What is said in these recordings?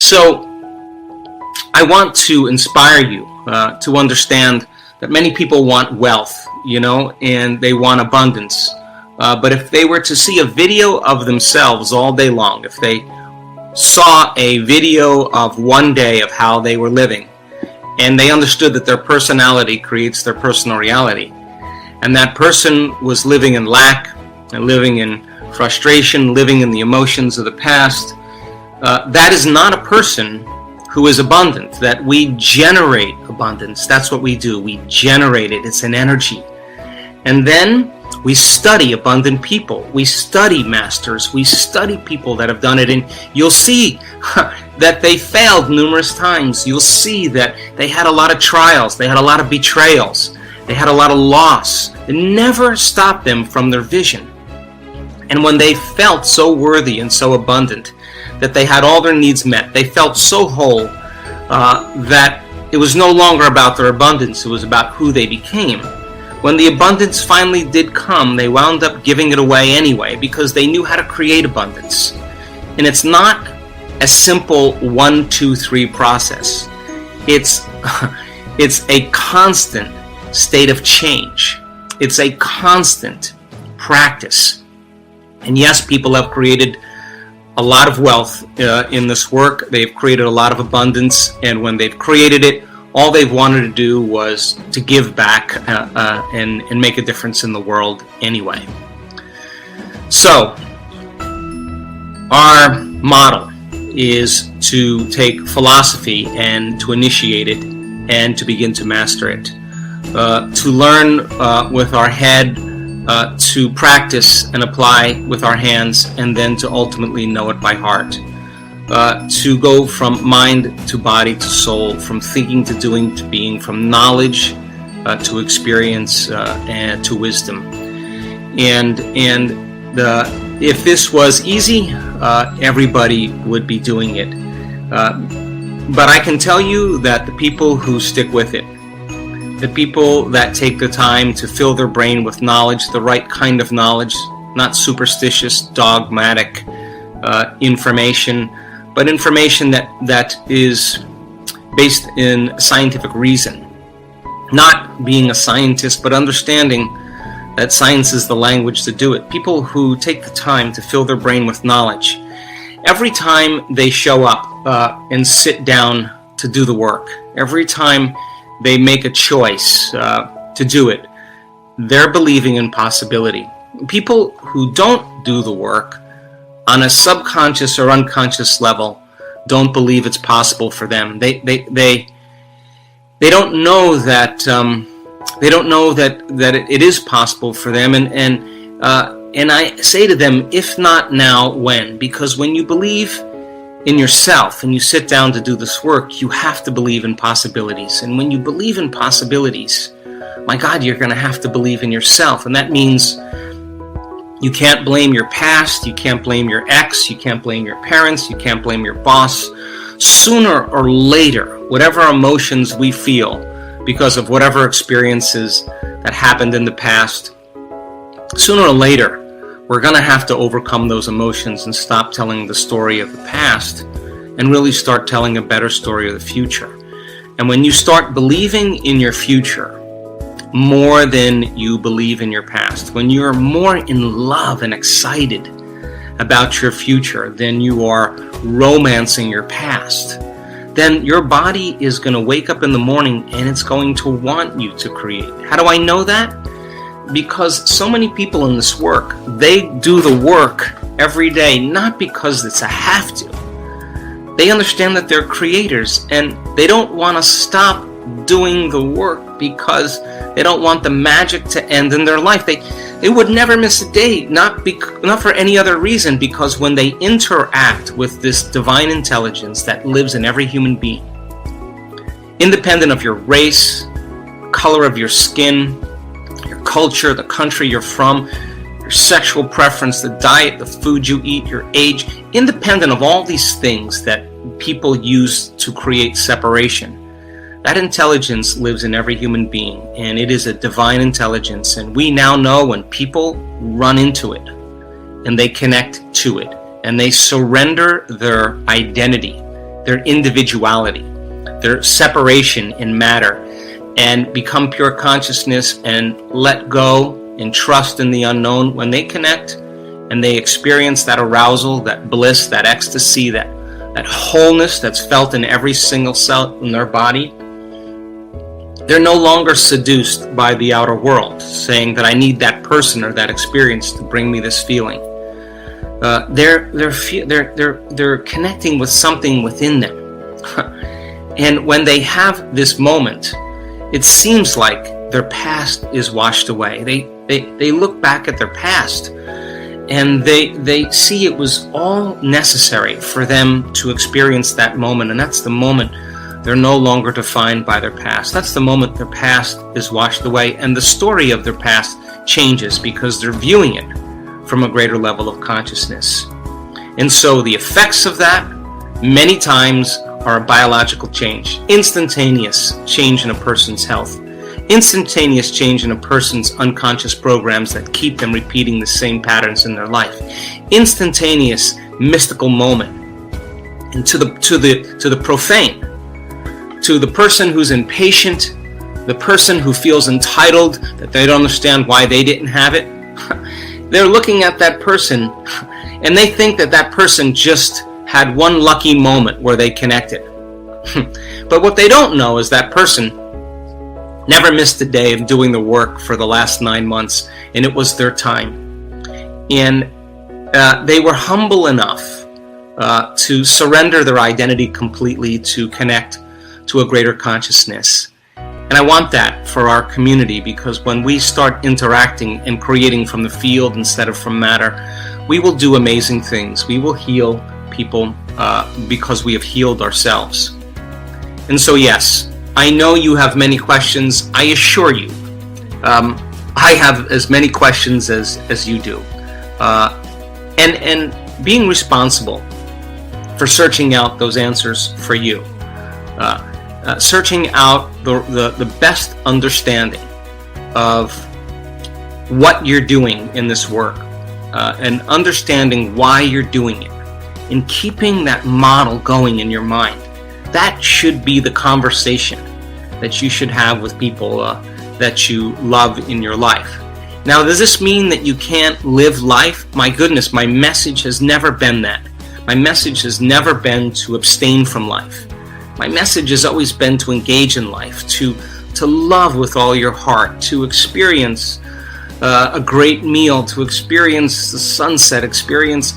So I want to inspire you to understand that many people want wealth, and they want abundance. But if they were to see a video of themselves all day long, if they saw a video of one day of how they were living, and they understood that their personality creates their personal reality, and that person was living in lack and living in frustration, living in the emotions of the past, that is not a person who is abundant. That we generate abundance. That's what we do. We generate it. It's an energy. And then we study abundant people. We study masters. We study people that have done it. And you'll see that they failed numerous times. You'll see that they had a lot of trials. They had a lot of betrayals. They had a lot of loss. It never stopped them from their vision. And when they felt so worthy and so abundant that they had all their needs met, they felt so whole that it was no longer about their abundance. It was about who they became. When the abundance finally did come, they wound up giving it away anyway because they knew how to create abundance. And it's not a simple 1, 2, 3 process. It's a constant state of change. It's a constant practice. And yes, people have created a lot of wealth in this work. They've created a lot of abundance, and when they've created it, all they've wanted to do was to give back and make a difference in the world anyway. So, our model is to take philosophy and to initiate it and to begin to master it. To learn with our head, to practice and apply with our hands, and then to ultimately know it by heart. To go from mind to body to soul, from thinking to doing to being, from knowledge to experience and to wisdom. And if this was easy, everybody would be doing it. But I can tell you that the people who stick with it, the people that take the time to fill their brain with knowledge, the right kind of knowledge, not superstitious, dogmatic information, but information that is based in scientific reason. Not being a scientist, but understanding that science is the language to do it. People who take the time to fill their brain with knowledge. Every time they show up and sit down to do the work, every time they make a choice to do it, they're believing in possibility. People who don't do the work on a subconscious or unconscious level don't believe it's possible for them. They don't know that it is possible for them, and I say to them, if not now, when? Because when you believe in yourself and you sit down to do this work, you have to believe in possibilities. And when you believe in possibilities, my God, you're going to have to believe in yourself. And that means you can't blame your past, you can't blame your ex, you can't blame your parents, you can't blame your boss. Sooner or later, whatever emotions we feel because of whatever experiences that happened in the past, sooner or later, we're going to have to overcome those emotions and stop telling the story of the past and really start telling a better story of the future. And when you start believing in your future more than you believe in your past, when you're more in love and excited about your future than you are romancing your past, then your body is going to wake up in the morning and it's going to want you to create. How do I know that? Because so many people in this work, they do the work every day, not because it's a have to. They understand that they're creators and they don't want to stop doing the work because they don't want the magic to end in their life. They would never miss a day, not for any other reason, because when they interact with this divine intelligence that lives in every human being, independent of your race, color of your skin, your culture, the country you're from, your sexual preference, the diet, the food you eat, your age, independent of all these things that people use to create separation, that intelligence lives in every human being, and it is a divine intelligence. And we now know when people run into it and they connect to it and they surrender their identity, their individuality, their separation in matter, and become pure consciousness and let go and trust in the unknown. When they connect and they experience that arousal, that bliss, that ecstasy, that wholeness that's felt in every single cell in their body, they're no longer seduced by the outer world, saying that I need that person or that experience to bring me this feeling. They're connecting with something within them. And when they have this moment, it seems like their past is washed away. They look back at their past and they see it was all necessary for them to experience that moment. And that's the moment they're no longer defined by their past. That's the moment their past is washed away, and the story of their past changes because they're viewing it from a greater level of consciousness. And so the effects of that many times are a biological change, instantaneous change in a person's health, instantaneous change in a person's unconscious programs that keep them repeating the same patterns in their life, instantaneous mystical moment. And to the profane, to the person who's impatient, the person who feels entitled that they don't understand why they didn't have it, they're looking at that person and they think that that person just had one lucky moment where they connected. But what they don't know is that person never missed a day of doing the work for the last 9 months, and it was their time. And they were humble enough to surrender their identity completely to connect to a greater consciousness. And I want that for our community, because when we start interacting and creating from the field instead of from matter, we will do amazing things. We will heal people because we have healed ourselves. And so yes, I know you have many questions. I assure you, I have as many questions as you do. And being responsible for searching out those answers for you. Searching out the best understanding of what you're doing in this work, and understanding why you're doing it, and keeping that model going in your mind. That should be the conversation that you should have with people that you love in your life. Now, does this mean that you can't live life? My goodness, my message has never been that. My message has never been to abstain from life. My message has always been to engage in life, to love with all your heart, to experience a great meal, to experience the sunset, experience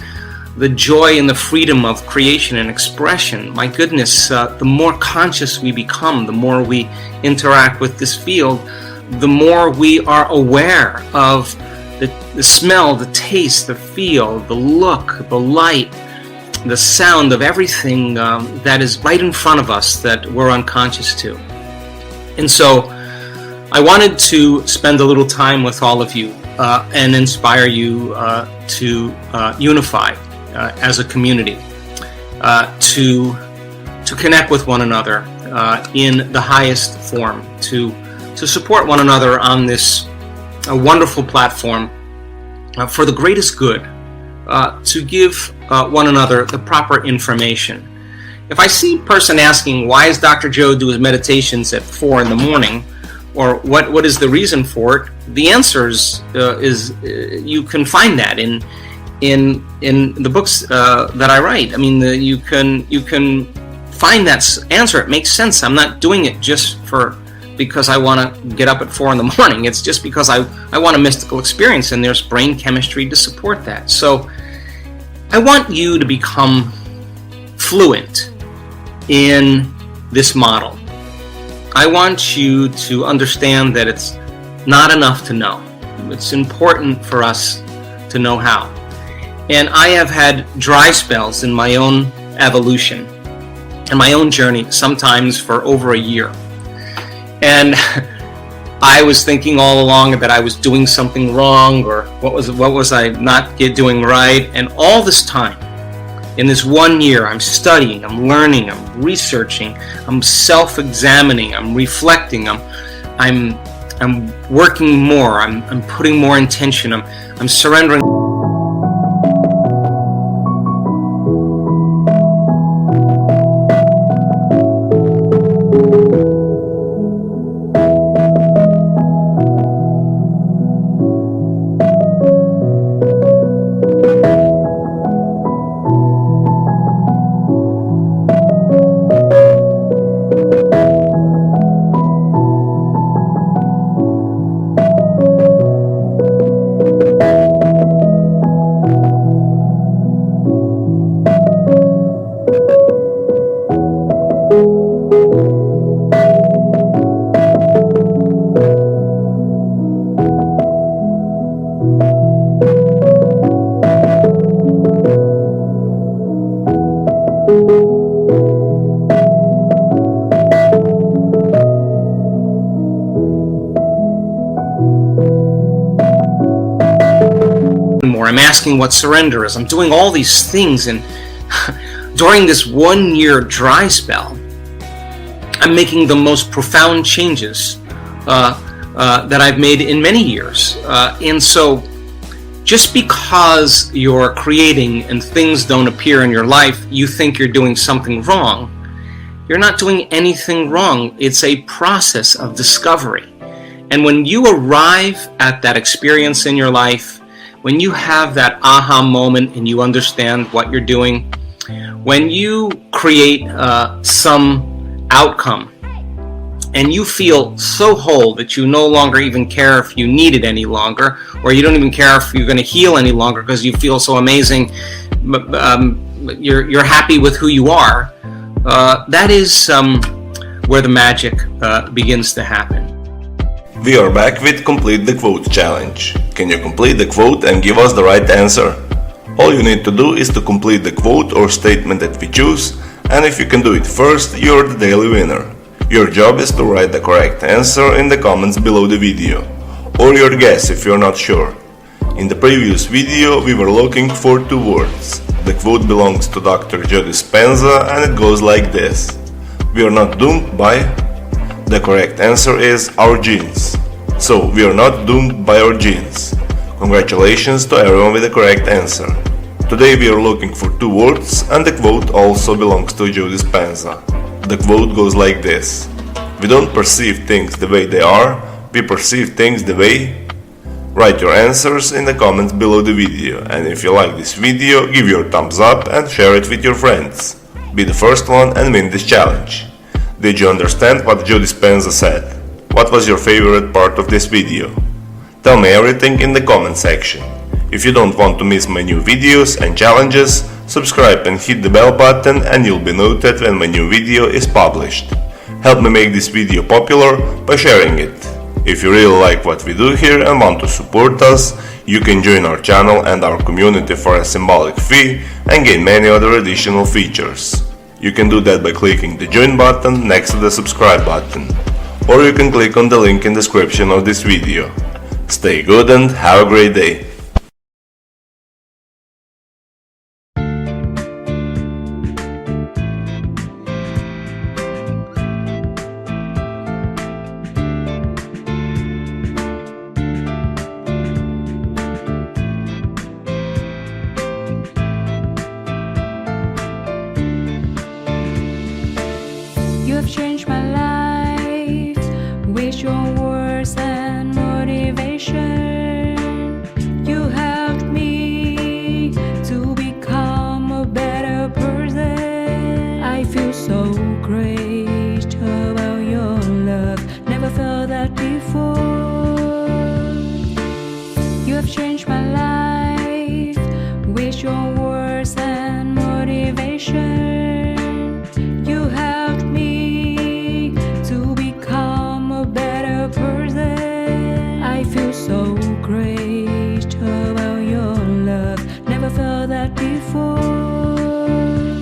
the joy and the freedom of creation and expression. My goodness, the more conscious we become, the more we interact with this field, the more we are aware of the smell, the taste, the feel, the look, the light, the sound of everything that is right in front of us that we're unconscious to. And so I wanted to spend a little time with all of you and inspire you to unify as a community, to connect with one another in the highest form, to support one another on this wonderful platform for the greatest good, to give one another the proper information. If I see a person asking, why does Dr. Joe do his meditations at 4 in the morning, or what is the reason for it, the answer is you can find that in the books that I write. I mean, you can find that answer. It makes sense. I'm not doing it just because I want to get up at 4 in the morning. It's just because I want a mystical experience, and there's brain chemistry to support that. So I want you to become fluent in this model. I want you to understand that it's not enough to know. It's important for us to know how. And I have had dry spells in my own evolution and my own journey, sometimes for over a year. And I was thinking all along that I was doing something wrong, or what was I not doing right. And all this time, in this 1 year, I'm studying, I'm learning, I'm researching, I'm self-examining, I'm reflecting, I'm working more, I'm putting more intention, I'm surrendering. I'm asking what surrender is. I'm doing all these things, and during this 1 year dry spell, I'm making the most profound changes that I've made in many years. And so just because you're creating and things don't appear in your life, you think you're doing something wrong. You're not doing anything wrong. It's a process of discovery. And when you arrive at that experience in your life, when you have that aha moment and you understand what you're doing, when you create some outcome and you feel so whole that you no longer even care if you need it any longer, or you don't even care if you're going to heal any longer because you feel so amazing, you're happy with who you are, that is where the magic begins to happen. We are back with Complete the Quote challenge. Can you complete the quote and give us the right answer? All you need to do is to complete the quote or statement that we choose, and if you can do it first, you're the daily winner. Your job is to write the correct answer in the comments below the video, or your guess if you're not sure. In the previous video we were looking for 2 words. The quote belongs to Dr. Joe Dispenza and it goes like this: we are not doomed by... The correct answer is our genes. So we are not doomed by our genes. Congratulations to everyone with the correct answer. Today we are looking for 2 words and the quote also belongs to Joe Dispenza. The quote goes like this: we don't perceive things the way they are, we perceive things the way... Write your answers in the comments below the video, and if you like this video, give your thumbs up and share it with your friends. Be the first one and win this challenge. Did you understand what Joe Dispenza said? What was your favorite part of this video? Tell me everything in the comment section. If you don't want to miss my new videos and challenges, subscribe and hit the bell button and you'll be notified when my new video is published. Help me make this video popular by sharing it. If you really like what we do here and want to support us, you can join our channel and our community for a symbolic fee and gain many other additional features. You can do that by clicking the join button next to the subscribe button, or you can click on the link in the description of this video. Stay good and have a great day! You have changed my life with your words and motivation. You helped me to become a better person. I feel so great about your love, never felt that before. You have changed my life with your words and motivation. You helped me to become a better person. I feel so great about your love, never felt that before.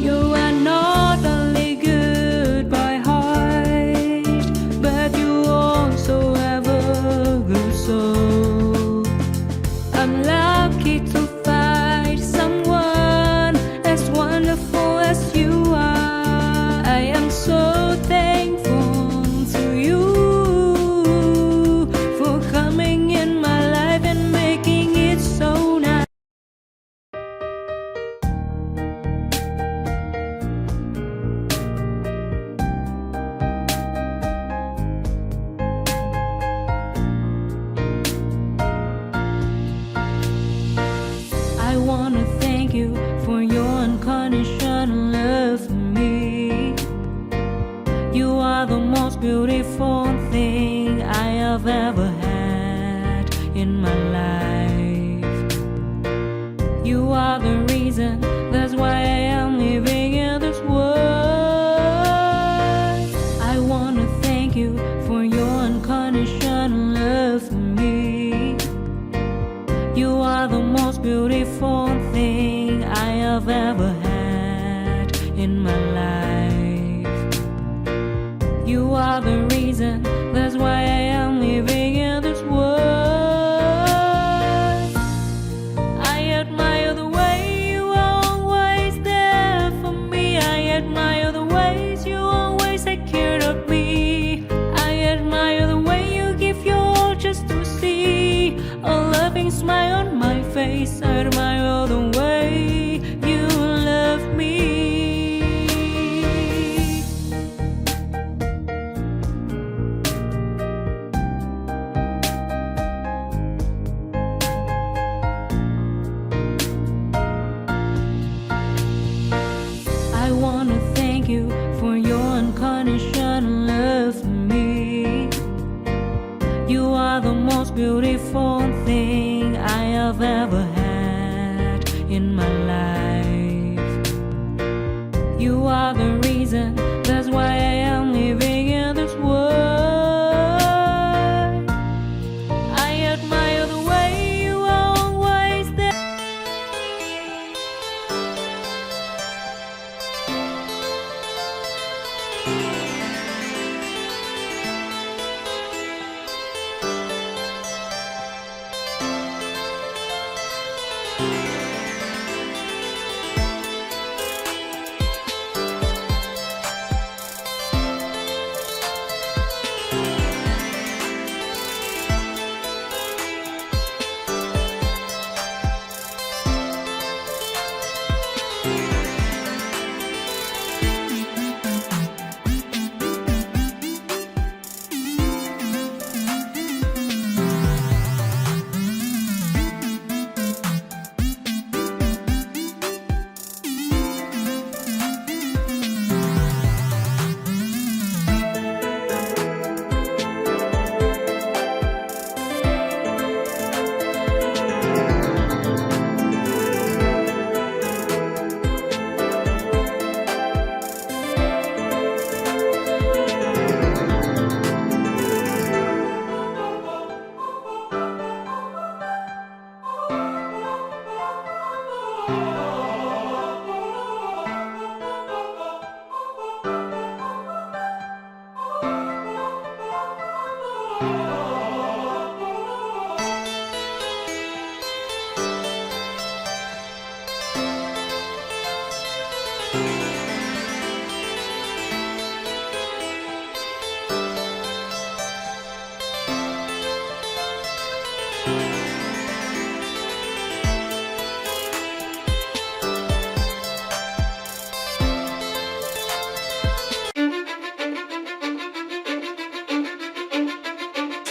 You are not only good by heart, but you also have a good soul. I'm lucky to find someone as wonderful as you are. I am so thankful to you for coming in my life and making it so nice. I wanna thank you for your unconditional love for me. You are the most beautiful thing I have ever had in my life. You are the reason, that's why I am living in this world. I wanna thank you for your unconditional love for me. You are the most beautiful thing I have ever had in my life. You are the reason, that's why I am living in this world. I place. I admire the way you love me. I wanna thank you for your unconditional love for me. You are the most beautiful thing I have ever had in my life. You are the reason, that's why I am living in this world. I admire the way you are always there.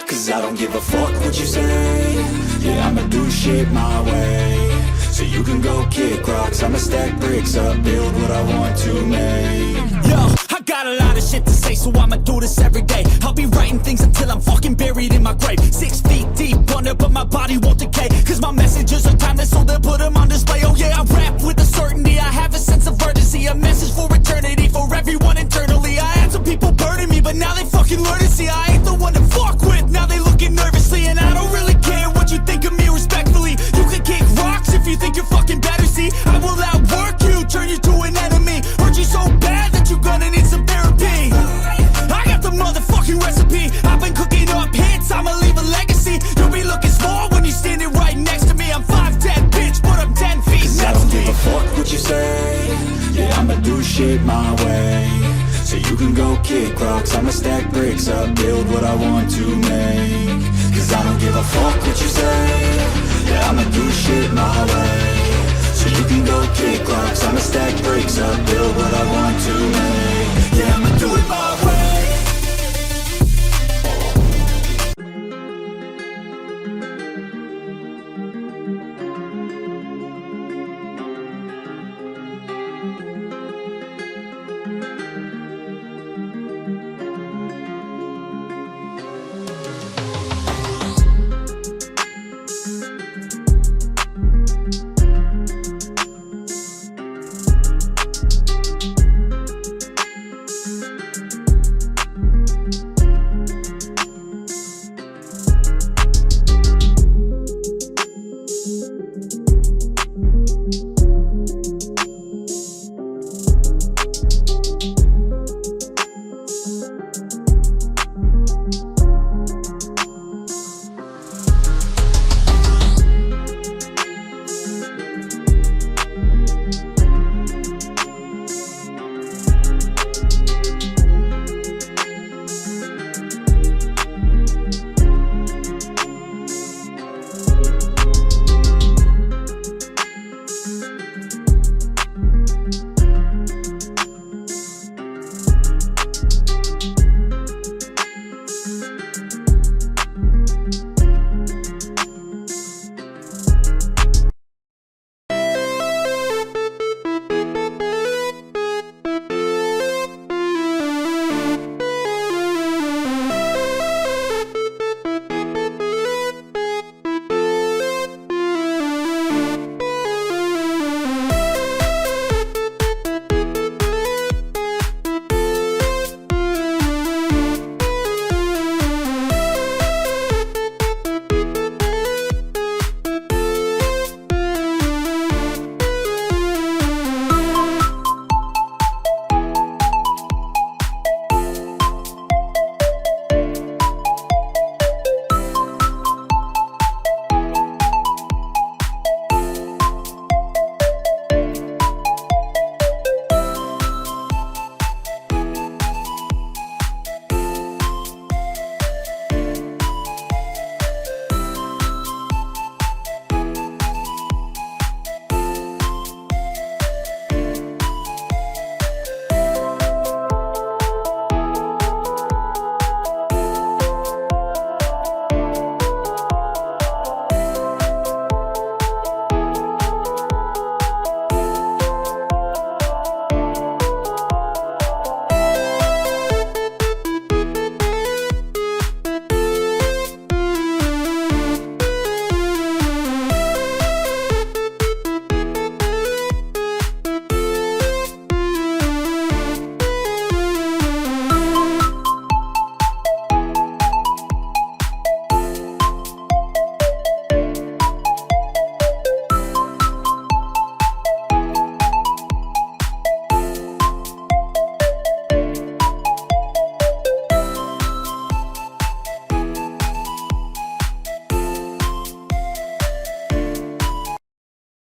Cause I don't give a fuck what you say. Yeah, I'ma do shit my way. So you can go kick rocks, I'ma stack bricks up, build what I want to make. Yo, I got a lot of shit to say, so I'ma do this every day. I'll be writing things until I'm fucking buried in my grave. 6 feet deep under, but my body won't decay. Cause my messages are timeless, so they'll put them on display. Oh yeah, I rap with a certainty, I have a sense of urgency. A message for eternity, for everyone internally. I had some people burning me, but now they fucking learn to see I ain't the one to fuck with, now they looking nervously. And I don't really care what you think of me, respectfully. You can kick rocks if you think you're fucking better, see. I will outwork you, turn you to an enemy. Hurt you so bad that you're gonna need some therapy. I got the motherfucking recipe, I've been cooking up hits, I'ma leave a legacy. You'll be looking small when you're standing right next to me. I'm 5'10", bitch, but I'm 10 feet Cause I next don't to give me. a fuck what you say. Yeah, I'ma do shit my way. So you can go kick rocks, I'ma stack bricks up, build what I want to make. Cause I don't give a fuck what you say. Yeah, I'ma do shit my way. So you can go kick rocks, I'ma stack bricks up, build what I want to make. Yeah,